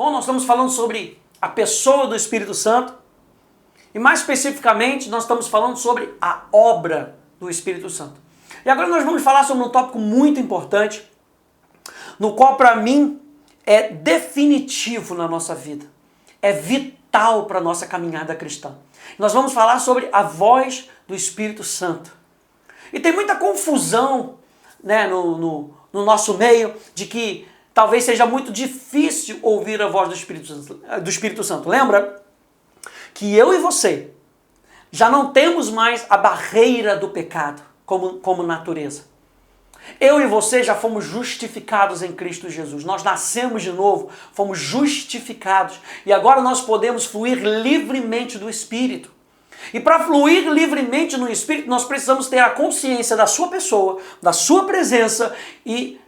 Bom, nós estamos falando sobre a pessoa do Espírito Santo e mais especificamente nós estamos falando sobre a obra do Espírito Santo. E agora nós vamos falar sobre um tópico muito importante, no qual para mim é definitivo na nossa vida, é vital para a nossa caminhada cristã. Nós vamos falar sobre a voz do Espírito Santo. E tem muita confusão, né, no nosso meio de que talvez seja muito difícil ouvir a voz do Espírito Santo. Lembra que eu e você já não temos mais a barreira do pecado como natureza. Eu e você já fomos justificados em Cristo Jesus. Nós nascemos de novo, fomos justificados. E agora nós podemos fluir livremente do Espírito. E para fluir livremente no Espírito, nós precisamos ter a consciência da sua pessoa, da sua presença e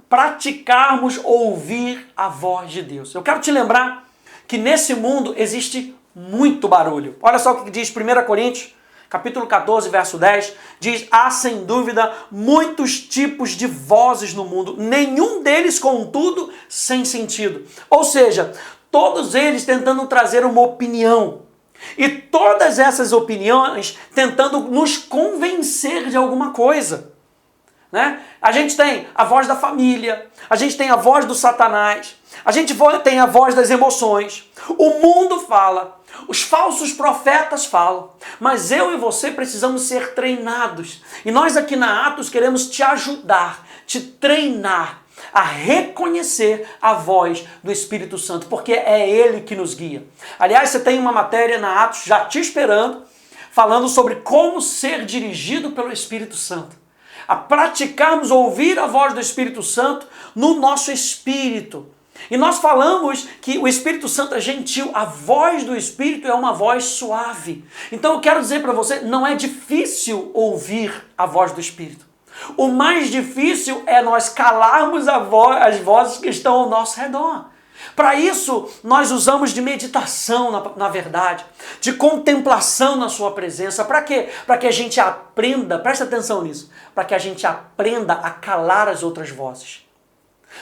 praticarmos ouvir a voz de Deus. Eu quero te lembrar que nesse mundo existe muito barulho. Olha só o que diz 1 Coríntios, capítulo 14, verso 10, diz: há sem dúvida muitos tipos de vozes no mundo, nenhum deles, contudo, sem sentido. Ou seja, todos eles tentando trazer uma opinião. E todas essas opiniões tentando nos convencer de alguma coisa. Né? A gente tem a voz da família, a gente tem a voz do Satanás, a gente tem a voz das emoções. O mundo fala, os falsos profetas falam, mas eu e você precisamos ser treinados. E nós aqui na Atos queremos te ajudar, te treinar a reconhecer a voz do Espírito Santo, porque é Ele que nos guia. Aliás, você tem uma matéria na Atos já te esperando, falando sobre como ser dirigido pelo Espírito Santo. A praticarmos ouvir a voz do Espírito Santo no nosso espírito. E nós falamos que o Espírito Santo é gentil, a voz do Espírito é uma voz suave. Então eu quero dizer para você, não é difícil ouvir a voz do Espírito. O mais difícil é nós calarmos as vozes que estão ao nosso redor. Para isso, nós usamos de meditação, na verdade, de contemplação na sua presença. Para quê? Para que a gente aprenda, presta atenção nisso, para que a gente aprenda a calar as outras vozes.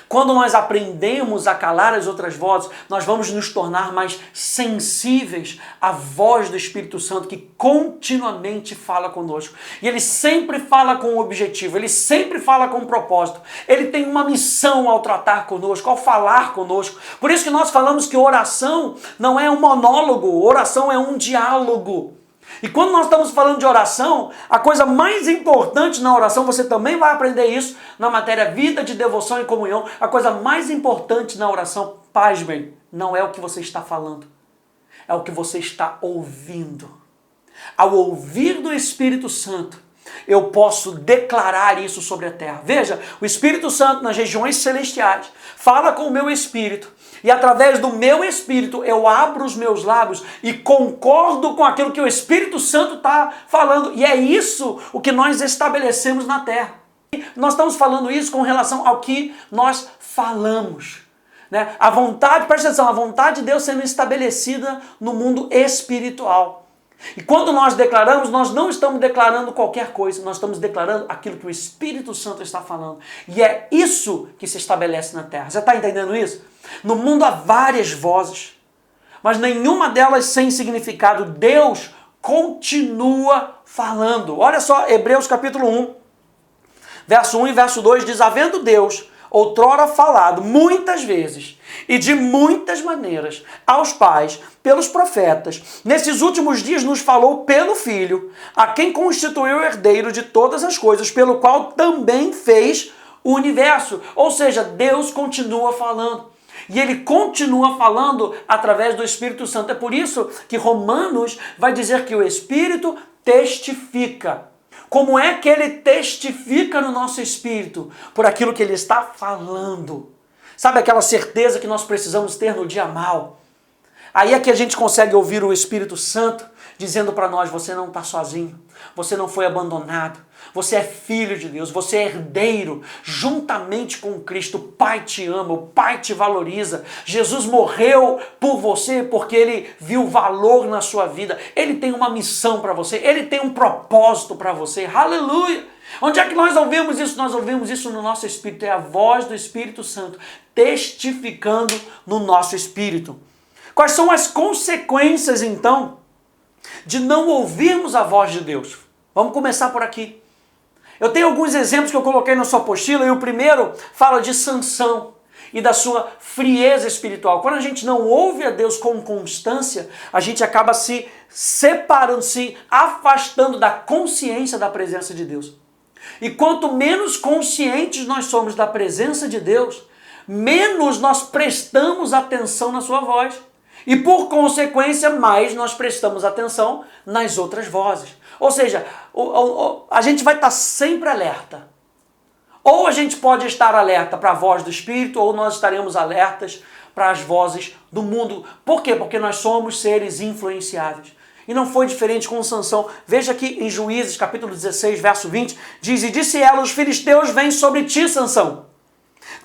Quando nós aprendemos a calar as outras vozes, nós vamos nos tornar mais sensíveis à voz do Espírito Santo que continuamente fala conosco. E ele sempre fala com um objetivo, ele sempre fala com um propósito. Ele tem uma missão ao tratar conosco, ao falar conosco. Por isso que nós falamos que oração não é um monólogo, oração é um diálogo. E quando nós estamos falando de oração, a coisa mais importante na oração, você também vai aprender isso na matéria Vida de Devoção e Comunhão, a coisa mais importante na oração, pasmem, não é o que você está falando, é o que você está ouvindo. Ao ouvir do Espírito Santo, eu posso declarar isso sobre a terra. Veja, o Espírito Santo nas regiões celestiais fala com o meu espírito e através do meu espírito eu abro os meus lábios e concordo com aquilo que o Espírito Santo está falando. E é isso o que nós estabelecemos na terra. Nós estamos falando isso com relação ao que nós falamos. Né? A vontade, presta atenção, a vontade de Deus sendo estabelecida no mundo espiritual. E quando nós declaramos, nós não estamos declarando qualquer coisa, nós estamos declarando aquilo que o Espírito Santo está falando. E é isso que se estabelece na terra. Você está entendendo isso? No mundo há várias vozes, mas nenhuma delas sem significado. Deus continua falando. Olha só, Hebreus capítulo 1, verso 1 e verso 2 diz: havendo Deus outrora falado muitas vezes e de muitas maneiras aos pais, pelos profetas, nesses últimos dias nos falou pelo Filho, a quem constituiu o herdeiro de todas as coisas, pelo qual também fez o universo. Ou seja, Deus continua falando. E Ele continua falando através do Espírito Santo. É por isso que Romanos vai dizer que o Espírito testifica. Como é que Ele testifica no nosso espírito? Por aquilo que Ele está falando. Sabe aquela certeza que nós precisamos ter no dia mau? Aí é que a gente consegue ouvir o Espírito Santo dizendo para nós: você não está sozinho, você não foi abandonado, você é filho de Deus, você é herdeiro, juntamente com Cristo. O Pai te ama, o Pai te valoriza. Jesus morreu por você porque Ele viu valor na sua vida. Ele tem uma missão para você, Ele tem um propósito para você. Aleluia! Onde é que nós ouvimos isso? Nós ouvimos isso no nosso espírito. É a voz do Espírito Santo testificando no nosso espírito. Quais são as consequências, então, de não ouvirmos a voz de Deus? Vamos começar por aqui. Eu tenho alguns exemplos que eu coloquei na sua apostila, e o primeiro fala de Sansão e da sua frieza espiritual. Quando a gente não ouve a Deus com constância, a gente acaba se separando, se afastando da consciência da presença de Deus. E quanto menos conscientes nós somos da presença de Deus, menos nós prestamos atenção na sua voz. E por consequência, mais nós prestamos atenção nas outras vozes. Ou seja, a gente vai estar sempre alerta. Ou a gente pode estar alerta para a voz do Espírito, ou nós estaremos alertas para as vozes do mundo. Por quê? Porque nós somos seres influenciáveis. E não foi diferente com Sansão. Veja aqui em Juízes, capítulo 16, verso 20, diz: E disse ela, os filisteus vêm sobre ti, Sansão.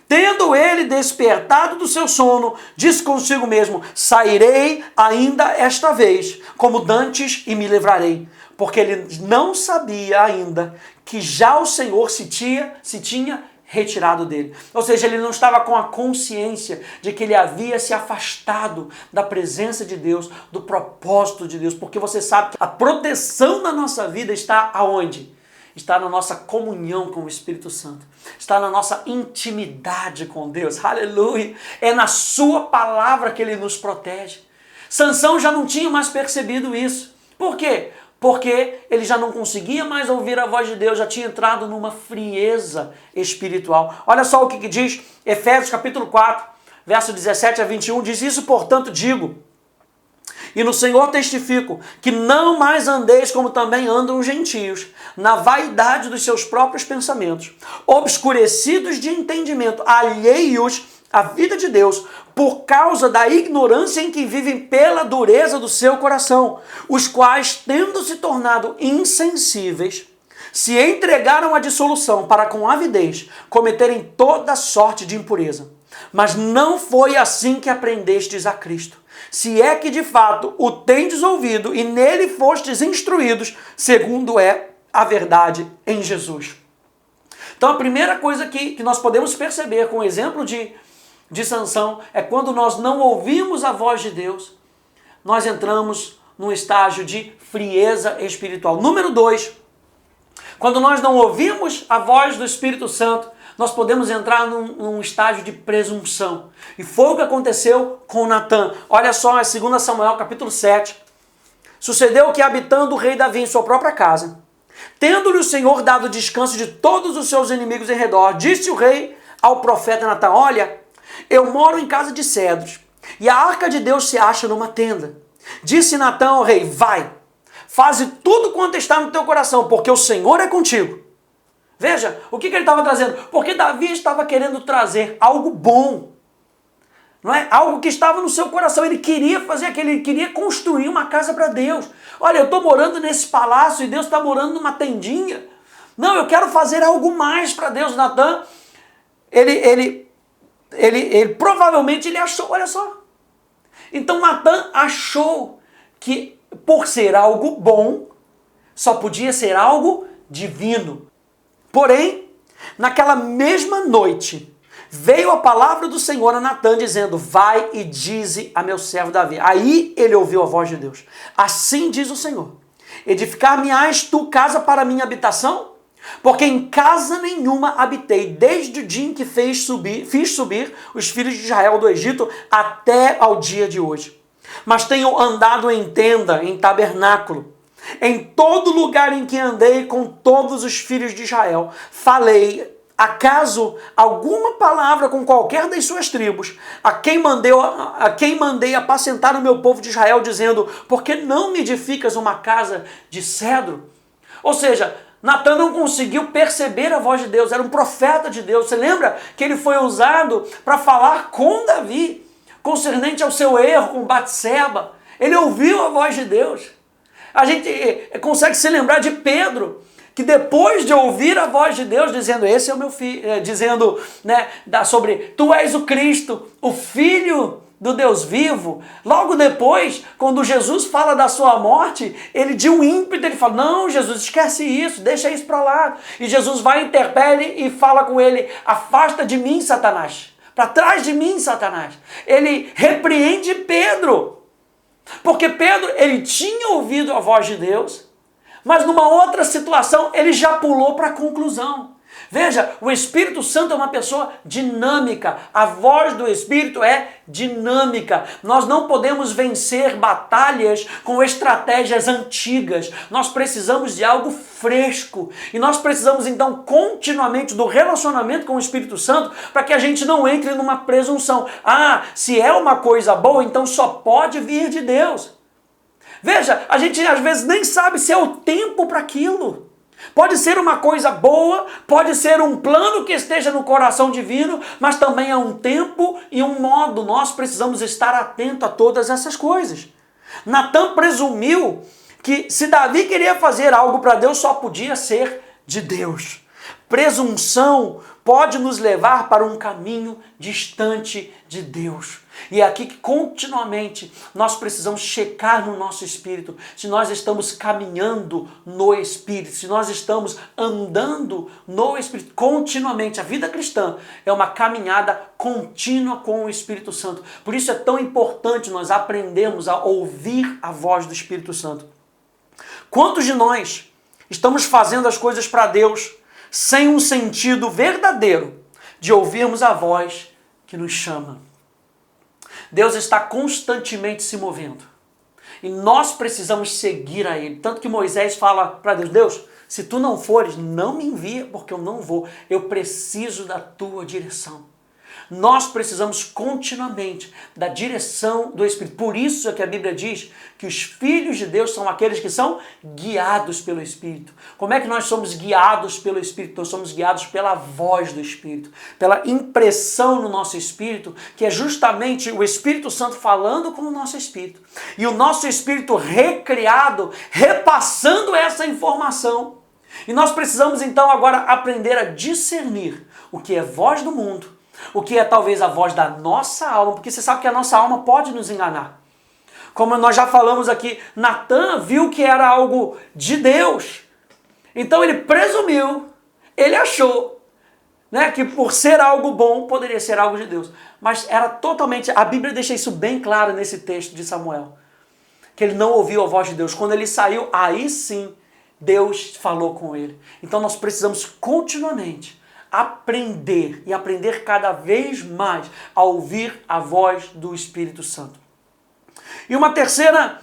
Tendo ele despertado do seu sono, disse consigo mesmo: sairei ainda esta vez, como dantes, e me livrarei. Porque ele não sabia ainda que já o Senhor se tinha retirado dele. Ou seja, ele não estava com a consciência de que ele havia se afastado da presença de Deus, do propósito de Deus. Porque você sabe que a proteção da nossa vida está aonde? Está na nossa comunhão com o Espírito Santo. Está na nossa intimidade com Deus. Aleluia! É na sua palavra que ele nos protege. Sansão já não tinha mais percebido isso. Por quê? Porque ele já não conseguia mais ouvir a voz de Deus, já tinha entrado numa frieza espiritual. Olha só o que diz Efésios capítulo 4, verso 17 a 21, diz: Isso, portanto, digo, e no Senhor testifico, que não mais andeis como também andam os gentios, na vaidade dos seus próprios pensamentos, obscurecidos de entendimento, alheios à vida de Deus, por causa da ignorância em que vivem pela dureza do seu coração, os quais, tendo se tornado insensíveis, se entregaram à dissolução para com avidez cometerem toda sorte de impureza. Mas não foi assim que aprendestes a Cristo, se é que de fato o tendes ouvido e nele fostes instruídos, segundo é a verdade em Jesus. Então a primeira coisa que nós podemos perceber com o exemplo de Sansão é quando nós não ouvimos a voz de Deus, nós entramos num estágio de frieza espiritual. Número 2, quando nós não ouvimos a voz do Espírito Santo, nós podemos entrar num estágio de presunção. E foi o que aconteceu com Natã. Olha só, em 2 Samuel capítulo 7. Sucedeu que, habitando o rei Davi em sua própria casa, tendo-lhe o Senhor dado descanso de todos os seus inimigos em redor, disse o rei ao profeta Natã: Olha, eu moro em casa de cedros, e a arca de Deus se acha numa tenda. Disse Natã ao rei: Vai, faze tudo quanto está no teu coração, porque o Senhor é contigo. Veja, o que ele estava trazendo? Porque Davi estava querendo trazer algo bom, não é? Algo que estava no seu coração. Ele queria fazer aquilo, ele queria construir uma casa para Deus. Olha, eu estou morando nesse palácio e Deus está morando numa tendinha. Não, eu quero fazer algo mais para Deus. Natã, ele provavelmente ele achou, olha só. Então Natã achou que por ser algo bom, só podia ser algo divino. Porém, naquela mesma noite, veio a palavra do Senhor a Natã dizendo: Vai e dize a meu servo Davi. Aí ele ouviu a voz de Deus. Assim diz o Senhor: Edificar-me-ás tu casa para minha habitação? Porque em casa nenhuma habitei, desde o dia em que fiz subir os filhos de Israel do Egito até ao dia de hoje. Mas tenho andado em tenda, em tabernáculo, em todo lugar em que andei com todos os filhos de Israel. Falei, acaso, alguma palavra com qualquer das suas tribos, a quem mandei apacentar o meu povo de Israel, dizendo: Por que não me edificas uma casa de cedro? Ou seja, Natã não conseguiu perceber a voz de Deus, era um profeta de Deus. Você lembra que ele foi usado para falar com Davi, concernente ao seu erro com Batseba? Ele ouviu a voz de Deus. A gente consegue se lembrar de Pedro, que depois de ouvir a voz de Deus dizendo: Esse é o meu filho, dizendo, né, sobre tu és o Cristo, o Filho do Deus vivo, logo depois, quando Jesus fala da sua morte, ele de um ímpeto, ele fala, não, Jesus, esquece isso, deixa isso para lá. E Jesus vai, interpele e fala com ele, afasta de mim, Satanás. Para trás de mim, Satanás. Ele repreende Pedro. Porque Pedro, ele tinha ouvido a voz de Deus, mas numa outra situação, ele já pulou para a conclusão. Veja, o Espírito Santo é uma pessoa dinâmica. A voz do Espírito é dinâmica. Nós não podemos vencer batalhas com estratégias antigas. Nós precisamos de algo fresco. E nós precisamos, então, continuamente do relacionamento com o Espírito Santo para que a gente não entre numa presunção. Ah, se é uma coisa boa, então só pode vir de Deus. Veja, a gente às vezes nem sabe se é o tempo para aquilo. Pode ser uma coisa boa, pode ser um plano que esteja no coração divino, mas também é um tempo e um modo. Nós precisamos estar atentos a todas essas coisas. Natan presumiu que se Davi queria fazer algo para Deus, só podia ser de Deus. Presunção pode nos levar para um caminho distante de Deus. E é aqui que continuamente nós precisamos checar no nosso espírito se nós estamos caminhando no Espírito, se nós estamos andando no Espírito continuamente. A vida cristã é uma caminhada contínua com o Espírito Santo. Por isso é tão importante nós aprendermos a ouvir a voz do Espírito Santo. Quantos de nós estamos fazendo as coisas para Deus sem um sentido verdadeiro de ouvirmos a voz que nos chama? Deus está constantemente se movendo. E nós precisamos seguir a Ele. Tanto que Moisés fala para Deus, Deus, se tu não fores, não me envia, porque eu não vou. Eu preciso da tua direção. Nós precisamos continuamente da direção do Espírito. Por isso é que a Bíblia diz que os filhos de Deus são aqueles que são guiados pelo Espírito. Como é que nós somos guiados pelo Espírito? Nós somos guiados pela voz do Espírito, pela impressão no nosso espírito, que é justamente o Espírito Santo falando com o nosso espírito. E o nosso espírito recriado, repassando essa informação. E nós precisamos então agora aprender a discernir o que é voz do mundo, o que é talvez a voz da nossa alma, porque você sabe que a nossa alma pode nos enganar. Como nós já falamos aqui, Natan viu que era algo de Deus. Então ele presumiu, ele achou, né, que por ser algo bom, poderia ser algo de Deus. Mas era totalmente, a Bíblia deixa isso bem claro nesse texto de Samuel, que ele não ouviu a voz de Deus. Quando ele saiu, aí sim, Deus falou com ele. Então nós precisamos continuamente aprender e aprender cada vez mais a ouvir a voz do Espírito Santo. E uma terceira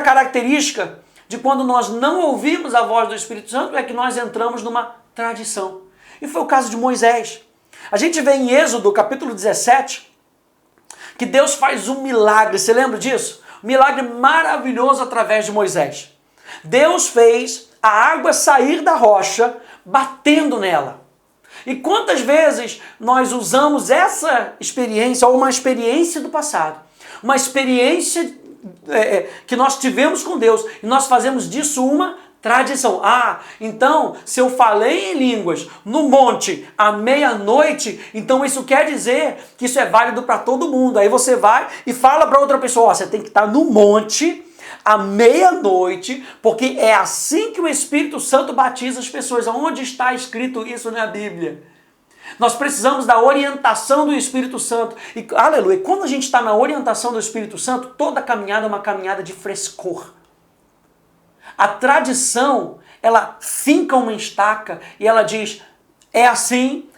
característica de quando nós não ouvimos a voz do Espírito Santo é que nós entramos numa tradição. E foi o caso de Moisés. A gente vê em Êxodo, capítulo 17, que Deus faz um milagre. Você lembra disso? Um milagre maravilhoso através de Moisés. Deus fez a água sair da rocha, batendo nela. E quantas vezes nós usamos essa experiência, ou uma experiência do passado, uma experiência que nós tivemos com Deus, e nós fazemos disso uma tradição. Ah, então, se eu falei em línguas no monte à meia-noite, então isso quer dizer que isso é válido para todo mundo. Aí você vai e fala para outra pessoa, ó, você tem que estar no monte à meia-noite, porque é assim que o Espírito Santo batiza as pessoas. Onde está escrito isso na Bíblia? Nós precisamos da orientação do Espírito Santo. E, aleluia, quando a gente está na orientação do Espírito Santo, toda caminhada é uma caminhada de frescor. A tradição, ela finca uma estaca e ela diz, é assim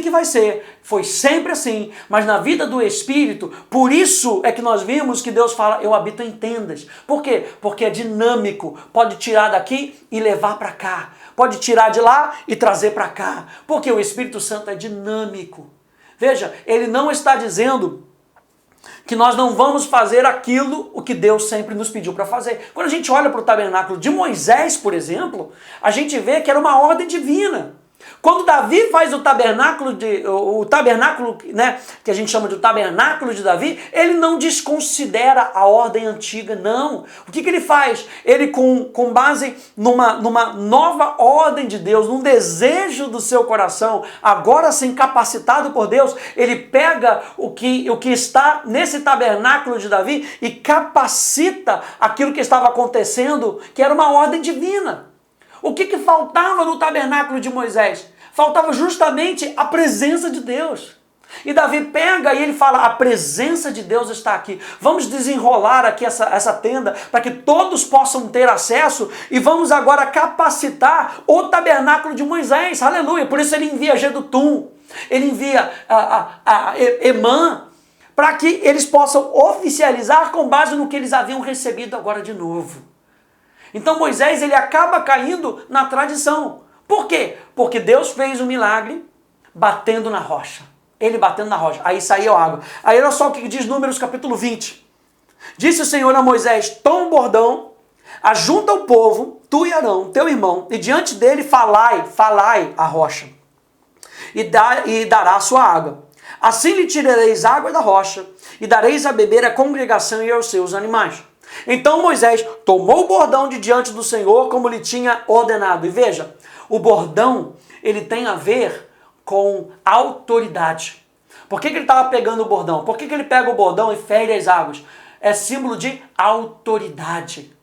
que vai ser, foi sempre assim, mas na vida do Espírito, por isso é que nós vimos que Deus fala, eu habito em tendas. Por quê? Porque é dinâmico, pode tirar daqui e levar para cá, pode tirar de lá e trazer para cá, porque o Espírito Santo é dinâmico. Veja, ele não está dizendo que nós não vamos fazer aquilo o que Deus sempre nos pediu para fazer. Quando a gente olha para o tabernáculo de Moisés, por exemplo, a gente vê que era uma ordem divina. Quando Davi faz o tabernáculo, né, que a gente chama de tabernáculo de Davi, ele não desconsidera a ordem antiga, não. O que ele faz? Ele, com base numa nova ordem de Deus, num desejo do seu coração, agora sim capacitado por Deus, ele pega o que está nesse tabernáculo de Davi e capacita aquilo que estava acontecendo, que era uma ordem divina. O que faltava no tabernáculo de Moisés? Faltava justamente a presença de Deus. E Davi pega e ele fala, a presença de Deus está aqui. Vamos desenrolar aqui essa tenda para que todos possam ter acesso e vamos agora capacitar o tabernáculo de Moisés. Aleluia! Por isso ele envia Jedutum, ele envia Emã, para que eles possam oficializar com base no que eles haviam recebido agora de novo. Então Moisés ele acaba caindo na tradição. Por quê? Porque Deus fez um milagre batendo na rocha. Ele batendo na rocha. Aí saiu água. Aí olha só o que diz Números capítulo 20. Disse o Senhor a Moisés, toma um bordão, ajunta o povo, tu e Arão, teu irmão, e diante dele falai a rocha, e dará a sua água. Assim lhe tirareis água da rocha, e dareis a beber à congregação e aos seus animais. Então Moisés tomou o bordão de diante do Senhor, como lhe tinha ordenado. E veja, o bordão, ele tem a ver com autoridade. Por que ele estava pegando o bordão? Por que ele pega o bordão e fere as águas? É símbolo de autoridade.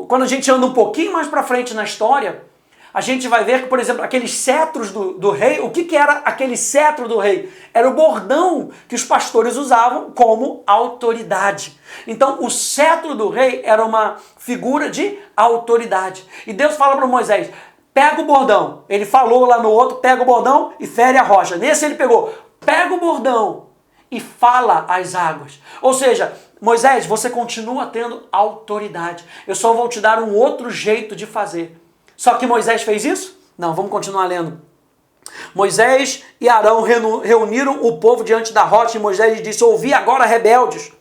Quando a gente anda um pouquinho mais para frente na história, a gente vai ver que, por exemplo, aqueles cetros do rei, o que era aquele cetro do rei? Era o bordão que os pastores usavam como autoridade. Então, o cetro do rei era uma figura de autoridade. E Deus fala para Moisés, pega o bordão. Ele falou lá no outro, pega o bordão e fere a rocha. Nesse ele pegou, pega o bordão e fala às águas. Ou seja, Moisés, você continua tendo autoridade. Eu só vou te dar um outro jeito de fazer. Só que Moisés fez isso? Não, vamos continuar lendo. Moisés e Arão reuniram o povo diante da rocha e Moisés disse, ouvi agora, rebeldes,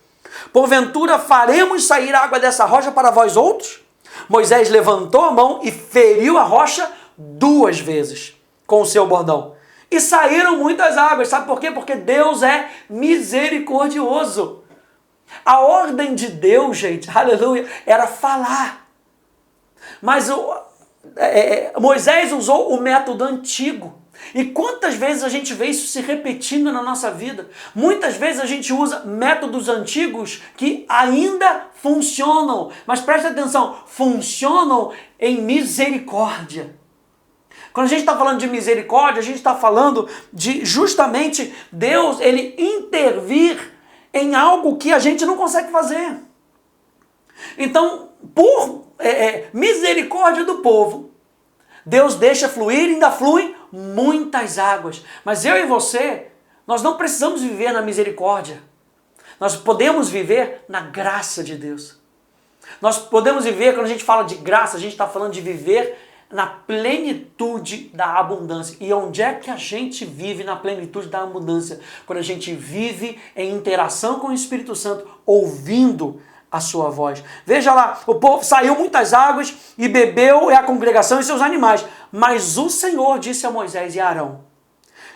porventura faremos sair água dessa rocha para vós outros? Moisés levantou a mão e feriu a rocha 2 vezes com o seu bordão. E saíram muitas águas. Sabe por quê? Porque Deus é misericordioso. A ordem de Deus, gente, aleluia, era falar. Mas Moisés usou o método antigo. E quantas vezes a gente vê isso se repetindo na nossa vida? Muitas vezes a gente usa métodos antigos que ainda funcionam. Mas preste atenção, funcionam em misericórdia. Quando a gente está falando de misericórdia, a gente está falando de justamente Deus, ele intervir em algo que a gente não consegue fazer. Então, por misericórdia do povo, Deus deixa fluir e ainda fluem muitas águas. Mas eu e você, nós não precisamos viver na misericórdia. Nós podemos viver na graça de Deus. Nós podemos viver, quando a gente fala de graça, a gente está falando de viver na plenitude da abundância. E onde é que a gente vive na plenitude da abundância? Quando a gente vive em interação com o Espírito Santo, ouvindo a sua voz. Veja lá, o povo saiu muitas águas e bebeu a congregação e seus animais. Mas o Senhor disse a Moisés e a Arão,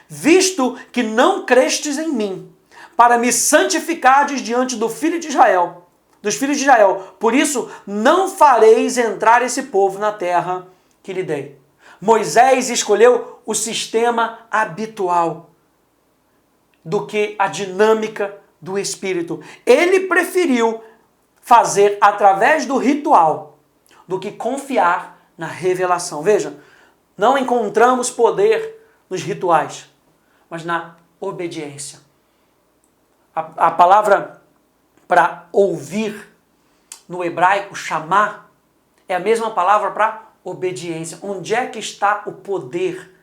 visto que não crestes em mim, para me santificardes diante dos filhos de Israel, por isso não fareis entrar esse povo na terra que lhe dei. Moisés escolheu o sistema habitual do que a dinâmica do Espírito. Ele preferiu fazer através do ritual do que confiar na revelação. Veja, não encontramos poder nos rituais, mas na obediência. A palavra para ouvir no hebraico, chamar, é a mesma palavra para obediência. Onde é que está o poder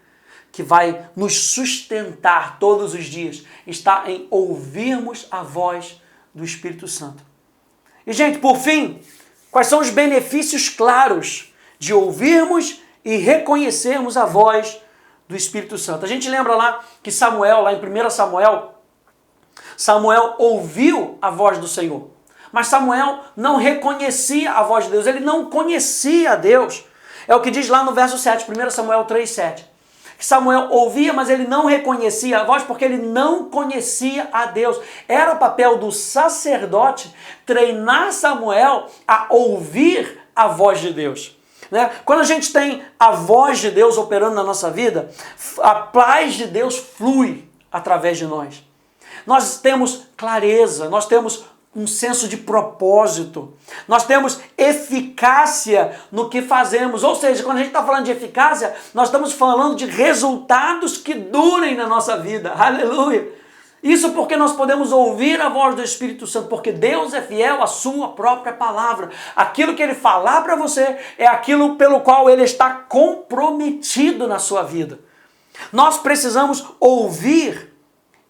que vai nos sustentar todos os dias? Está em ouvirmos a voz do Espírito Santo. E, gente, por fim, quais são os benefícios claros de ouvirmos e reconhecermos a voz do Espírito Santo? A gente lembra lá que Samuel, lá em 1 Samuel, Samuel ouviu a voz do Senhor. Mas Samuel não reconhecia a voz de Deus, ele não conhecia a Deus. É o que diz lá no verso 7, 1 Samuel 3:7. Que Samuel ouvia, mas ele não reconhecia a voz porque ele não conhecia a Deus. Era papel do sacerdote treinar Samuel a ouvir a voz de Deus. Né? Quando a gente tem a voz de Deus operando na nossa vida, a paz de Deus flui através de nós. Nós temos clareza, nós temos um senso de propósito, nós temos eficácia no que fazemos. Ou seja, quando a gente está falando de eficácia, nós estamos falando de resultados que durem na nossa vida. Aleluia! Isso porque nós podemos ouvir a voz do Espírito Santo, porque Deus é fiel à sua própria palavra. Aquilo que Ele falar para você é aquilo pelo qual Ele está comprometido na sua vida. Nós precisamos ouvir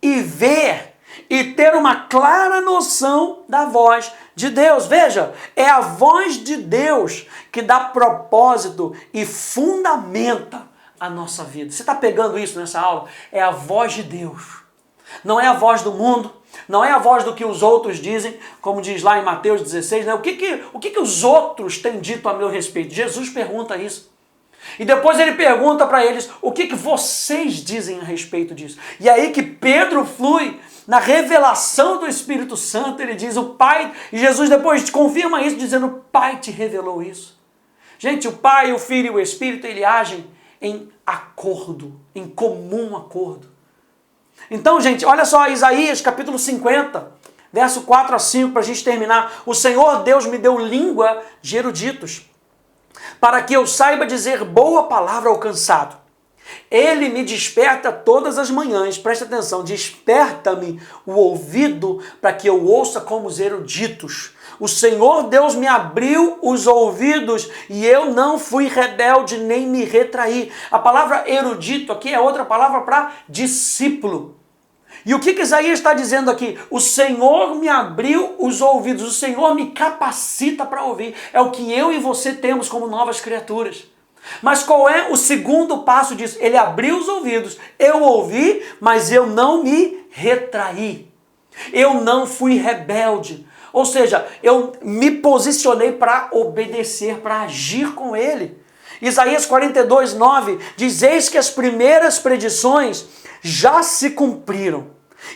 e ver e ter uma clara noção da voz de Deus. Veja, é a voz de Deus que dá propósito e fundamenta a nossa vida. Você está pegando isso nessa aula? É a voz de Deus. Não é a voz do mundo, não é a voz do que os outros dizem, como diz lá em Mateus 16, né? O que os outros têm dito a meu respeito? Jesus pergunta isso. E depois ele pergunta para eles, o que vocês dizem a respeito disso? E aí que Pedro flui na revelação do Espírito Santo, ele diz, o Pai, e Jesus depois confirma isso, dizendo, o Pai te revelou isso. Gente, o Pai, o Filho e o Espírito, ele agem em acordo, em comum acordo. Então, gente, olha só, Isaías capítulo 50, verso 4 a 5, para a gente terminar. O Senhor Deus me deu língua de eruditos, para que eu saiba dizer boa palavra ao cansado. Ele me desperta todas as manhãs, presta atenção, desperta-me o ouvido para que eu ouça como os eruditos. O Senhor Deus me abriu os ouvidos e eu não fui rebelde nem me retraí. A palavra erudito aqui é outra palavra para discípulo. E o que Isaías está dizendo aqui? O Senhor me abriu os ouvidos, o Senhor me capacita para ouvir. É o que eu e você temos como novas criaturas. Mas qual é o segundo passo disso? Ele abriu os ouvidos, eu ouvi, mas eu não me retraí. Eu não fui rebelde. Ou seja, eu me posicionei para obedecer, para agir com ele. Isaías 42:9 diz, eis que as primeiras predições já se cumpriram.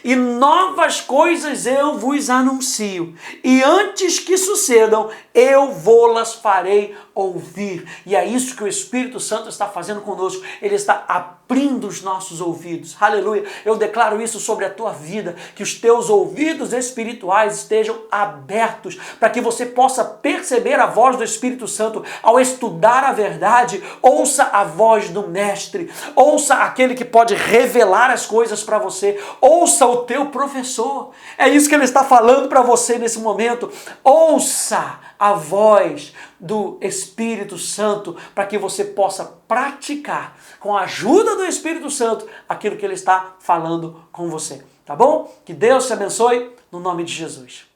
E novas coisas eu vos anuncio. E antes que sucedam, eu vou-las farei ouvir. E é isso que o Espírito Santo está fazendo conosco. Ele está abrindo os nossos ouvidos. Aleluia. Eu declaro isso sobre a tua vida. Que os teus ouvidos espirituais estejam abertos. Para que você possa perceber a voz do Espírito Santo. Ao estudar a verdade, ouça a voz do Mestre. Ouça aquele que pode revelar as coisas para você. Ouça o teu professor. É isso que ele está falando para você nesse momento. Ouça a voz do Espírito Santo para que você possa praticar com a ajuda do Espírito Santo aquilo que ele está falando com você. Tá bom? Que Deus te abençoe no nome de Jesus.